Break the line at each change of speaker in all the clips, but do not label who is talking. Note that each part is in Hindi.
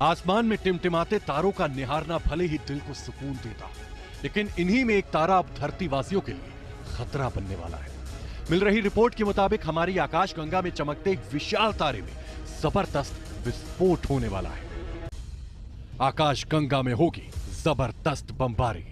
आसमान में टिमटिमाते तारों का निहारना भले ही दिल को सुकून देता, लेकिन इन्हीं में एक तारा अब धरतीवासियों के लिए खतरा बनने वाला है। मिल रही रिपोर्ट के मुताबिक हमारी आकाशगंगा में चमकते एक विशाल तारे में जबरदस्त विस्फोट होने वाला है। आकाशगंगा में होगी जबरदस्त बमबारी।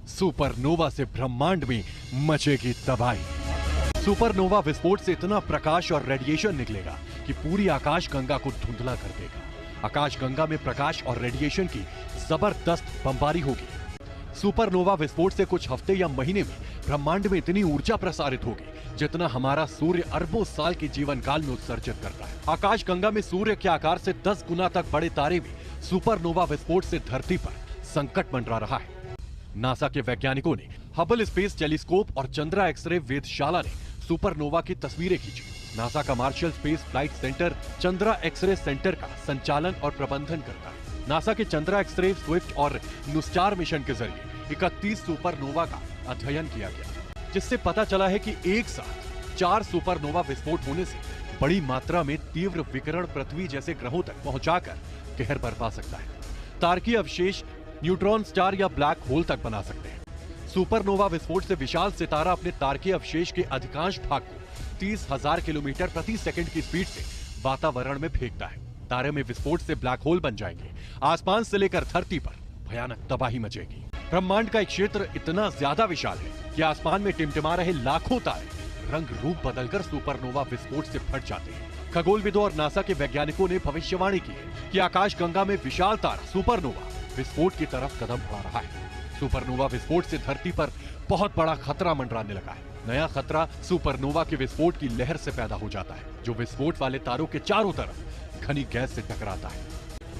सुपरनोवा से ब्रह्मांड में मचेगी तबाही। सुपरनोवा विस्फोट से इतना प्रकाश और रेडिएशन निकलेगा कि पूरी आकाशगंगा को धुंधला कर देगा। आकाशगंगा में प्रकाश और रेडिएशन की जबरदस्त बमबारी होगी। सुपरनोवा विस्फोट से कुछ हफ्ते या महीने में ब्रह्मांड में इतनी ऊर्जा प्रसारित होगी जितना हमारा सूर्य अरबों साल के जीवन काल में उत्सर्जित करता है। आकाशगंगा में सूर्य के आकार से 10 गुना तक बड़े तारे में सुपरनोवा विस्फोट से धरती पर संकट मंडरा रहा है। नासा के वैज्ञानिकों ने हबल स्पेस टेलीस्कोप और चंद्रा एक्सरे वेधशाला ने सुपरनोवा की तस्वीरें खींची। नासा का Marshall Space Flight Center Chandra X-ray Center का संचालन और प्रबंधन करता है। नासा के चंद्रा एक्सरे स्विफ्ट और नुस्टार मिशन के जरिए 31 सुपरनोवा का अध्ययन किया गया, जिससे पता चला है कि एक साथ 4 सुपरनोवा विस्फोट होने से बड़ी मात्रा में तीव्र विकिरण पृथ्वी जैसे ग्रहों तक पहुंचाकर कहर बरपा सकता है। तारकीय अवशेष न्यूट्रॉन स्टार या ब्लैक होल तक बना सकते हैं। सुपरनोवा विस्फोट से विशाल सितारा अपने तारकीय अवशेष के अधिकांश भाग को 30,000 किलोमीटर प्रति सेकंड की स्पीड से वातावरण में फेंकता है। तारे में विस्फोट से ब्लैक होल बन जाएंगे। आसमान से लेकर धरती पर भयानक तबाही मचेगी। ब्रह्मांड का एक क्षेत्र इतना ज्यादा विशाल है कि आसमान में टिमटिमा रहे लाखों तारे रंग रूप बदलकर सुपरनोवा विस्फोट से फट जाते हैं। खगोलविदों और नासा के वैज्ञानिकों ने भविष्यवाणी की है कि आकाशगंगा में विशाल तारा सुपरनोवा विस्फोट की तरफ कदम बढ़ा रहा है। सुपरनोवा विस्फोट से धरती पर बहुत बड़ा खतरा मंडराने लगा है। नया खतरा सुपरनोवा के विस्फोट की लहर से पैदा हो जाता है, जो विस्फोट वाले तारों के चारों तरफ घनी गैस से टकराता है।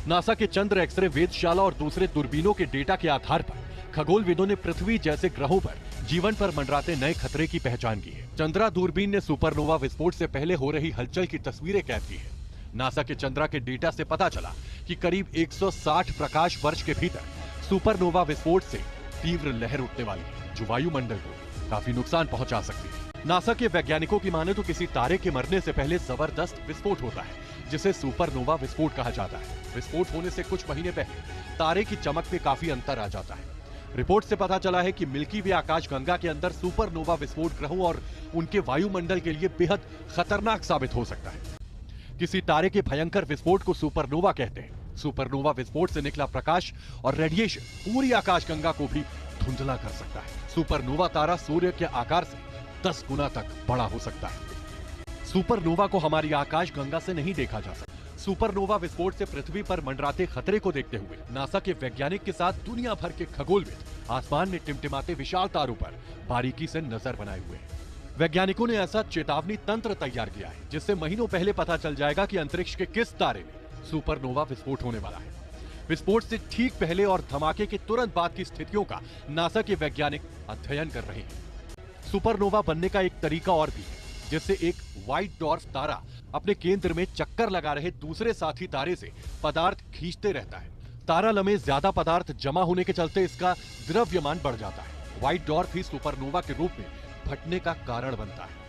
नासा के चंद्र एक्सरे वेधशाला और दूसरे दूरबीनों के डेटा के आधार पर खगोलविदों ने पृथ्वी जैसे ग्रहों पर जीवन पर मंडराते नए खतरे की पहचान की है। चंद्रा दूरबीन ने सुपरनोवा विस्फोट से पहले हो रही हलचल की तस्वीरें कैद की है। नासा के चंद्रा के डेटा से पता चला कि करीब 160 प्रकाश वर्ष के भीतर सुपरनोवा विस्फोट से तीव्र लहर उठने वाली है, जो वायुमंडल को काफी नुकसान पहुंचा सकती है। नासा के वैज्ञानिकों की माने तो किसी तारे के मरने से पहले जबरदस्त विस्फोट होता है, जिसे सुपरनोवा विस्फोट कहा जाता है। विस्फोट होने से कुछ महीने पहले तारे की चमक में काफी अंतर आ जाता है। रिपोर्ट से पता चला है कि मिल्की वे आकाशगंगा के अंदर सुपरनोवा विस्फोट ग्रहों और उनके वायुमंडल के लिए बेहद खतरनाक साबित हो सकता है। किसी तारे के भयंकर विस्फोट को सुपरनोवा कहते हैं। सुपरनोवा विस्फोट से निकला प्रकाश और रेडिएशन पूरी आकाशगंगा को भी धुंधला कर सकता है। सुपरनोवा तारा सूर्य के आकार से 10 गुना तक बड़ा हो सकता है। सुपरनोवा को हमारी आकाशगंगा से नहीं देखा जा सकता। सुपरनोवा विस्फोट से पृथ्वी पर मंडराते खतरे को देखते हुए नासा के वैज्ञानिक के साथ दुनिया भर के खगोलविद आसमान में टिमटिमाते विशाल तारों पर बारीकी से नजर बनाए हुए हैं। वैज्ञानिकों ने ऐसा चेतावनी तंत्र तैयार किया है, जिससे महीनों पहले पता चल जाएगा कि अंतरिक्ष के किस तारे में सुपरनोवा विस्फोट होने वाला है। विस्फोट से ठीक पहले और धमाके के तुरंत बाद की स्थितियों का नासा के वैज्ञानिक अध्ययन कर रहे हैं। सुपरनोवा बनने का एक तरीका और भी है, जिससे एक व्हाइट डॉर्फ तारा अपने केंद्र में चक्कर लगा रहे दूसरे साथी तारे से पदार्थ खींचते रहता है। तारा में ज्यादा पदार्थ जमा होने के चलते इसका द्रव्यमान बढ़ जाता है। व्हाइट डॉर्फ ही सुपरनोवा के रूप में फटने का कारण बनता है।